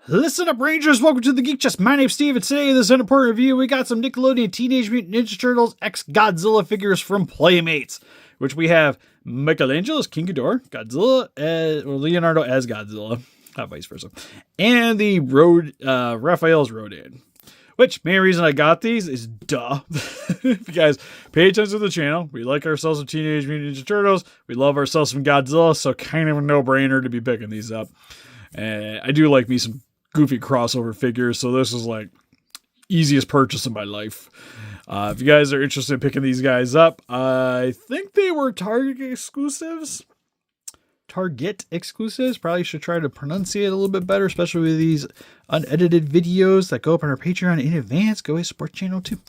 Listen up, Rangers. Welcome to the Geek Chest. My name's Steve, and today in this Unimportant review, we got some Nickelodeon Teenage Mutant Ninja Turtles X Godzilla figures from Playmates, which we have Michelangelo as King Ghidorah, Godzilla or Leonardo as Godzilla, not vice versa, and the Raphael's Rodan. Which, main reason I got these is duh. If you guys pay attention to the channel, we like ourselves some Teenage Mutant Ninja Turtles, we love ourselves some Godzilla, so kind of a no-brainer to be picking these up. And I do like me some goofy crossover figures, so this is like easiest purchase in my life. If you guys are interested in picking these guys up, I think they were Target exclusives. Probably should try to pronunciate a little bit better, especially with these unedited videos that go up on our Patreon in advance. Go ahead, support channel too.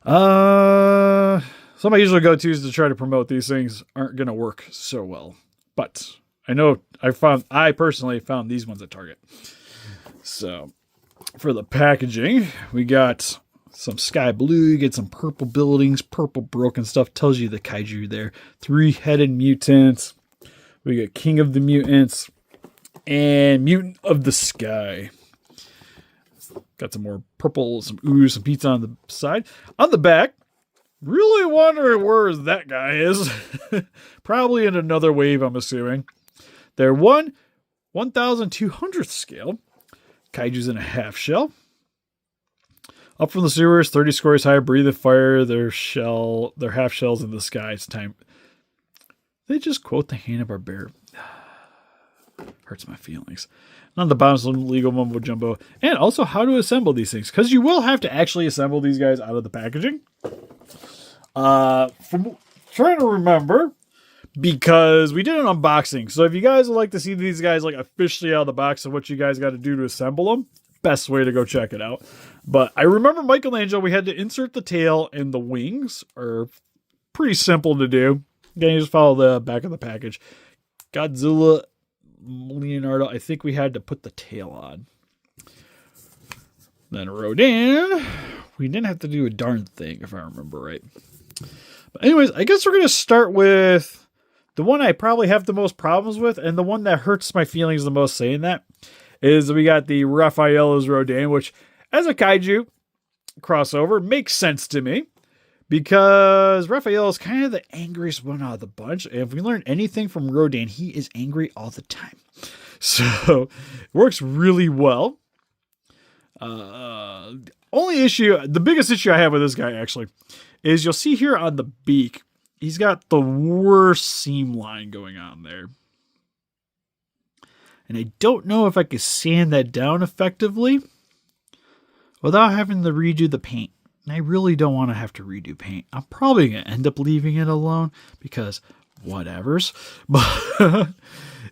Some of my usual go-tos to try to promote these things aren't going to work so well, but I know I personally found these ones at Target. So for the packaging, we got some sky blue, you get some purple buildings, purple broken stuff, tells you the kaiju there. 3-headed mutants. We got King of the Mutants and Mutant of the Sky. Got some more purple, some ooze, some pizza on the side. On the back, really wondering where that guy is. Probably in another wave, I'm assuming. They're 1/1200th scale. Kaiju's in a half shell. Up from the sewers, 30 stories high, breathing fire. Their half shells in the sky. It's time. They just quote the Hanna-Barbera. Hurts my feelings. And on the bottom, some legal mumbo jumbo. And also how to assemble these things. Because you will have to actually assemble these guys out of the packaging. From trying to remember, because we did an unboxing. So if you guys would like to see these guys like officially out of the box and what you guys got to do to assemble them, best way to go check it out. But I remember Michelangelo, we had to insert the tail and the wings are pretty simple to do. Again, you just follow the back of the package. Godzilla, Leonardo, I think we had to put the tail on. Then Rodan, we didn't have to do a darn thing, if I remember right. But anyways, I guess we're going to start with the one I probably have the most problems with, and the one that hurts my feelings the most saying that, is we got the Raphael's Rodan, which, as a kaiju crossover, makes sense to me. Because Raphael is kind of the angriest one out of the bunch. And if we learn anything from Rodan, he is angry all the time. So it works really well. The biggest issue I have with this guy actually, is you'll see here on the beak, he's got the worst seam line going on there. And I don't know if I could sand that down effectively without having to redo the paint. And I really don't want to have to redo paint. I'm probably going to end up leaving it alone because whatevers. But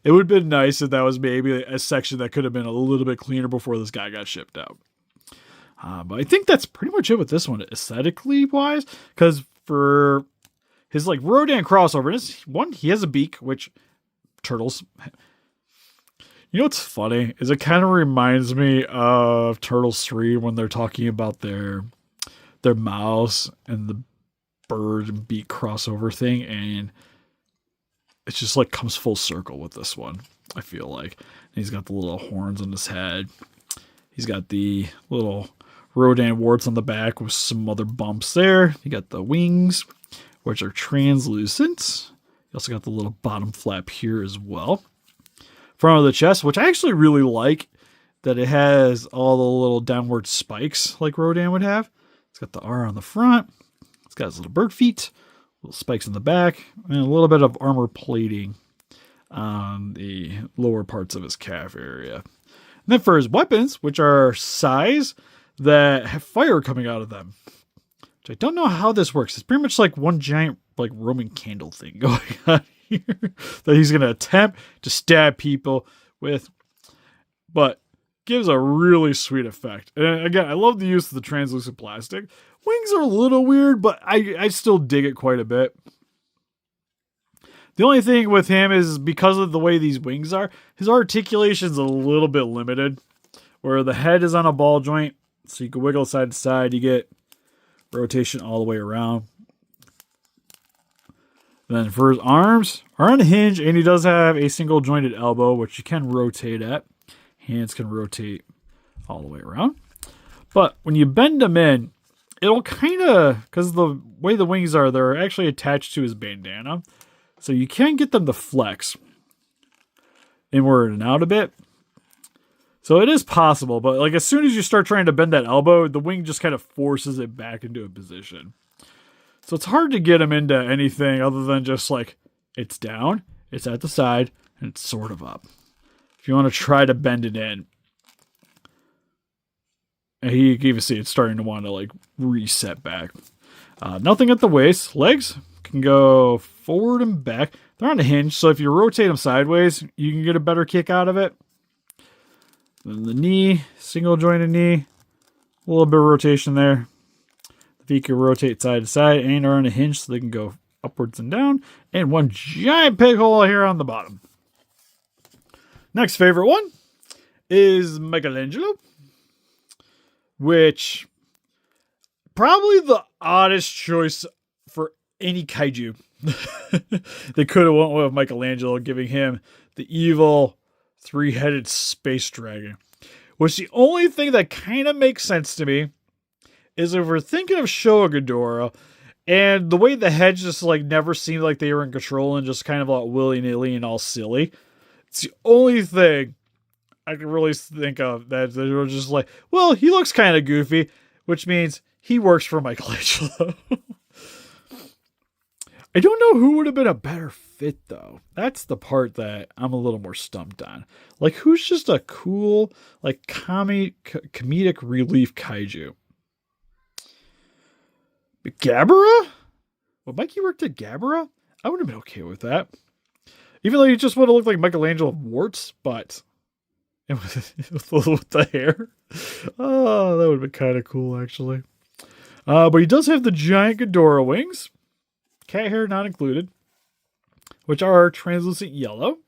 it would have been nice if that was maybe a section that could have been a little bit cleaner before this guy got shipped out. But I think that's pretty much it with this one, aesthetically wise. Because for his like Rodan crossover, he has a beak, which turtles... You know what's funny? Is it kind of reminds me of Turtles 3 when they're talking about their mouse and the bird and beak crossover thing, and it just like comes full circle with this one, I feel like. And he's got the little horns on his head. He's got the little Rodan warts on the back with some other bumps there. You got the wings, which are translucent. You also got the little bottom flap here as well. Front of the chest, which I actually really like, that it has all the little downward spikes like Rodan would have. It's got the R on the front. It's got his little bird feet, little spikes in the back, and a little bit of armor plating on the lower parts of his calf area. And then for his weapons, which are sais that have fire coming out of them, which I don't know how this works. It's pretty much like one giant like Roman candle thing going on here that he's going to attempt to stab people with, but gives a really sweet effect. And again, I love the use of the translucent plastic. Wings are a little weird, but I still dig it quite a bit. The only thing with him is because of the way these wings are, his articulation's a little bit limited. Where the head is on a ball joint, so you can wiggle side to side, you get rotation all the way around. Then for his arms are on a hinge, and he does have a single jointed elbow, which you can rotate at. Hands can rotate all the way around. But when you bend them in, it'll kind of, because the way the wings are, they're actually attached to his bandana. So you can get them to flex inward and out a bit. So it is possible, but like as soon as you start trying to bend that elbow, the wing just kind of forces it back into a position. So it's hard to get him into anything other than just like it's down, it's at the side, and it's sort of up. If you want to try to bend it in, and you can even see it's starting to want to like reset back. Nothing at the waist. Legs can go forward and back. They're on a hinge, so if you rotate them sideways, you can get a better kick out of it. Then the knee, single jointed knee, a little bit of rotation there. The feet can rotate side to side and are on a hinge, so they can go upwards and down. And one giant pig hole here on the bottom. Next favorite one is Michelangelo, which probably the oddest choice for any kaiju. They could have went with Michelangelo, giving him the evil 3-headed space dragon. Which the only thing that kind of makes sense to me is if we're thinking of Showa Ghidorah, and the way the heads just like never seemed like they were in control and just kind of like willy-nilly and all silly. It's the only thing I can really think of that they were just like, well, he looks kind of goofy, which means he works for Michelangelo. I don't know who would have been a better fit, though. That's the part that I'm a little more stumped on. Like, who's just a cool, like, comedic relief kaiju? Ghidorah? Well, Mikey worked at Ghidorah? I would have been okay with that. Even though he just would have looked like Michelangelo with warts, but with the hair. Oh, that would have been kind of cool, actually. But he does have the giant Ghidorah wings. Cat hair not included. Which are translucent yellow.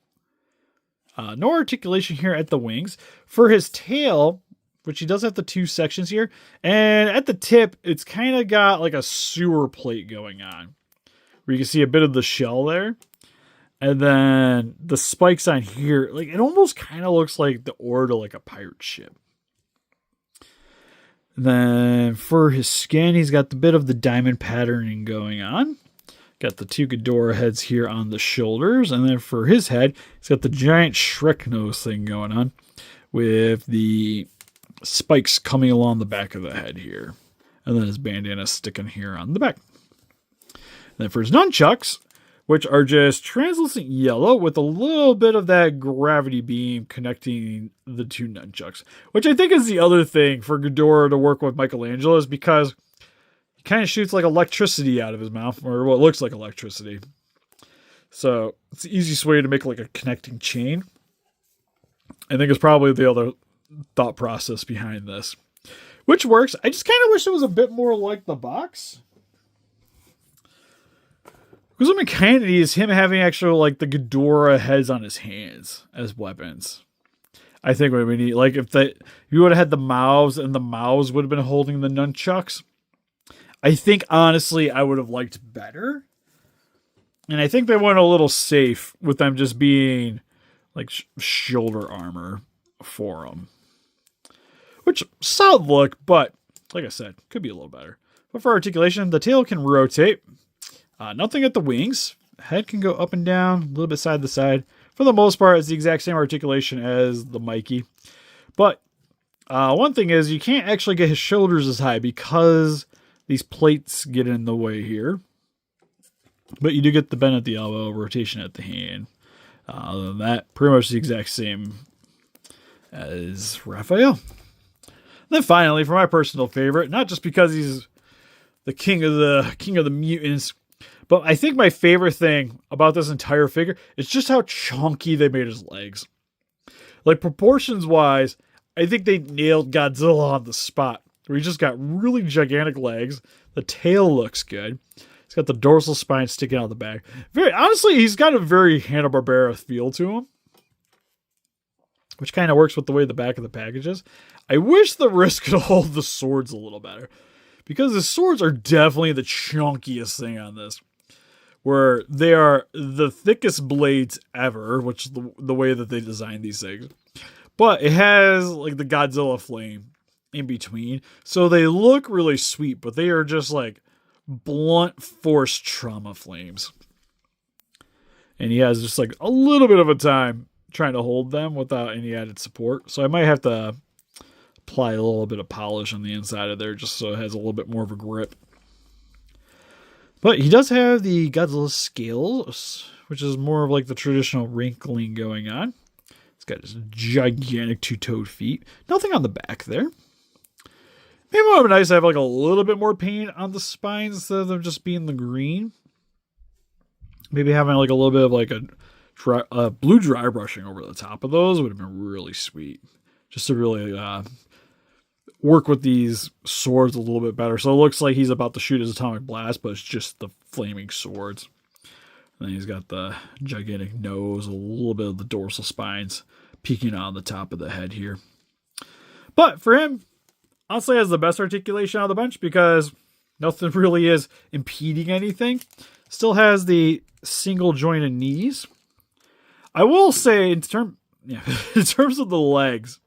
No articulation here at the wings. For his tail, which he does have the 2 sections here. And at the tip, it's kind of got like a sewer plate going on. Where you can see a bit of the shell there. And then the spikes on here, like it almost kind of looks like the oar to like a pirate ship. And then for his skin, he's got the bit of the diamond patterning going on. Got the 2 Ghidorah heads here on the shoulders. And then for his head, he's got the giant Shrek nose thing going on with the spikes coming along the back of the head here. And then his bandana sticking here on the back. And then for his nunchucks, which are just translucent yellow with a little bit of that gravity beam connecting the 2 nunchucks. Which I think is the other thing for Ghidorah to work with Michelangelo, is because he kind of shoots like electricity out of his mouth, or what looks like electricity. So it's the easiest way to make like a connecting chain. I think it's probably the other thought process behind this. Which works. I just kind of wish it was a bit more like the box. Because what I kind of need is him having actual, like, the Ghidorah heads on his hands as weapons. I think what we need, like, if you would have had the mouths and the mouths would have been holding the nunchucks, I think, honestly, I would have liked better. And I think they went a little safe with them just being, like, shoulder armor for them. Which, solid look, but, like I said, could be a little better. But for articulation, the tail can rotate. Nothing at the wings. Head can go up and down, a little bit side to side. For the most part, it's the exact same articulation as the Mikey. But one thing is, you can't actually get his shoulders as high because these plates get in the way here. But you do get the bend at the elbow, rotation at the hand. Other than that, pretty much the exact same as Raphael. And then finally, for my personal favorite, not just because he's the king of the mutants, but I think my favorite thing about this entire figure is just how chunky they made his legs. Like, proportions wise, I think they nailed Godzilla on the spot. Where he just got really gigantic legs. The tail looks good. He's got the dorsal spine sticking out the back. Honestly, he's got a very Hanna-Barbera feel to him. Which kind of works with the way the back of the package is. I wish the wrist could hold the swords a little better. Because the swords are definitely the chunkiest thing on this. Where they are the thickest blades ever, which is the way that they designed these things. But it has like the Godzilla flame in between. So they look really sweet, but they are just like blunt force trauma flames. And he has just like a little bit of a time trying to hold them without any added support. So I might have to apply a little bit of polish on the inside of there just so it has a little bit more of a grip. But he does have the Godzilla scales, which is more of like the traditional wrinkling going on. It's got his gigantic two-toed feet. Nothing on the back there. Maybe it would be nice to have like a little bit more paint on the spines instead of just being the green. Maybe having like a little bit of like a blue dry brushing over the top of those would have been really sweet. Just to really work with these swords a little bit better. So it looks like he's about to shoot his atomic blast, but it's just the flaming swords. And then he's got the gigantic nose, a little bit of the dorsal spines peeking on the top of the head here. But for him, honestly, has the best articulation out of the bunch because nothing really is impeding anything. Still has the single jointed knees. I will say in terms of the legs,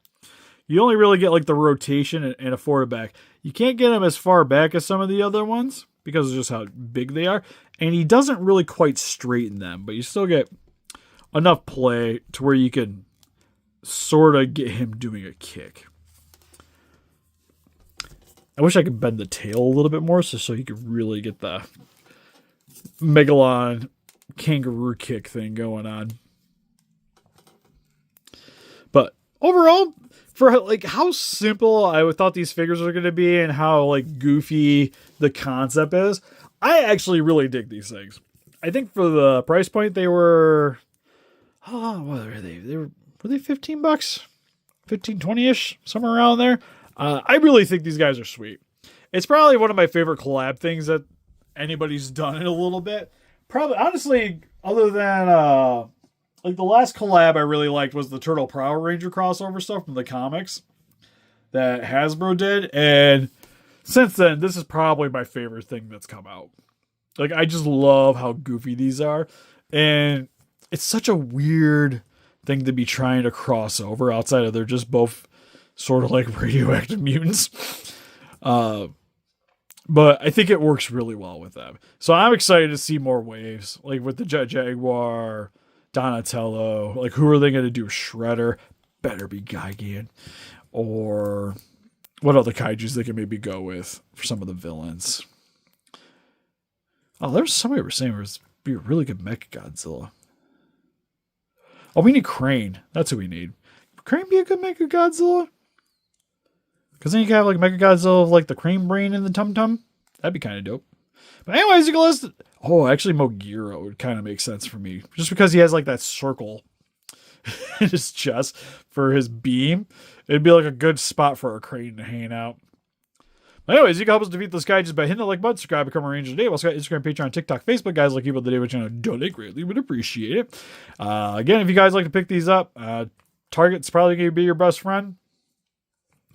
you only really get like the rotation and a forward back. You can't get him as far back as some of the other ones because of just how big they are. And he doesn't really quite straighten them, but you still get enough play to where you can sort of get him doing a kick. I wish I could bend the tail a little bit more so you could really get the Megalon kangaroo kick thing going on. But overall, for like how simple I thought these figures were going to be and how like goofy the concept is, I actually really dig these things. I think for the price point they were, what were they? Were they $15? 15, 20-ish, somewhere around there. I really think these guys are sweet. It's probably one of my favorite collab things that anybody's done in a little bit. Probably, honestly, other than like the last collab I really liked was the Turtle Power Ranger crossover stuff from the comics that Hasbro did, and since then, this is probably my favorite thing that's come out. Like, I just love how goofy these are, and it's such a weird thing to be trying to cross over outside of they're just both sort of like radioactive mutants. But I think it works really well with them. So I'm excited to see more waves, like with the Jet Jaguar, Donatello. Like, who are they going to do? Shredder? Better be Gigan. Or what other kaijus they can maybe go with for some of the villains. Oh, there's somebody were saying it would be a really good Mecha Godzilla. Oh, we need Crane. That's who we need. Would Crane be a good Mecha Godzilla? Because then you can have like Mecha Godzilla of like the crane brain and the tum tum. That'd be kind of dope. But anyways, you can list. Oh, actually, Mogira would kind of make sense for me, just because he has like that circle in his chest for his beam. It'd be like a good spot for a crane to hang out. But anyways, you can help us defeat this guy just by hitting the like button, subscribe, become a Ranger today. Also got Instagram, Patreon, TikTok, Facebook. Guys like people today, which I donate greatly, would appreciate it. Again, if you guys like to pick these up, Target's probably going to be your best friend.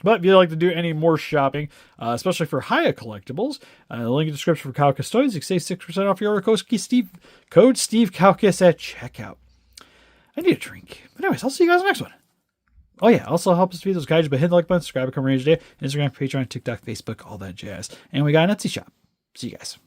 But if you'd like to do any more shopping, especially for Hiya collectibles, link in the description for Kaukas Toys. You can save 6% off your order. Code Steve Kaukas at checkout. I need a drink. But anyways, I'll see you guys in the next one. Oh yeah, also help us defeat those guys by hitting the like button, subscribe, become a Ranger today. Instagram, Patreon, TikTok, Facebook, all that jazz. And we got an Etsy shop. See you guys.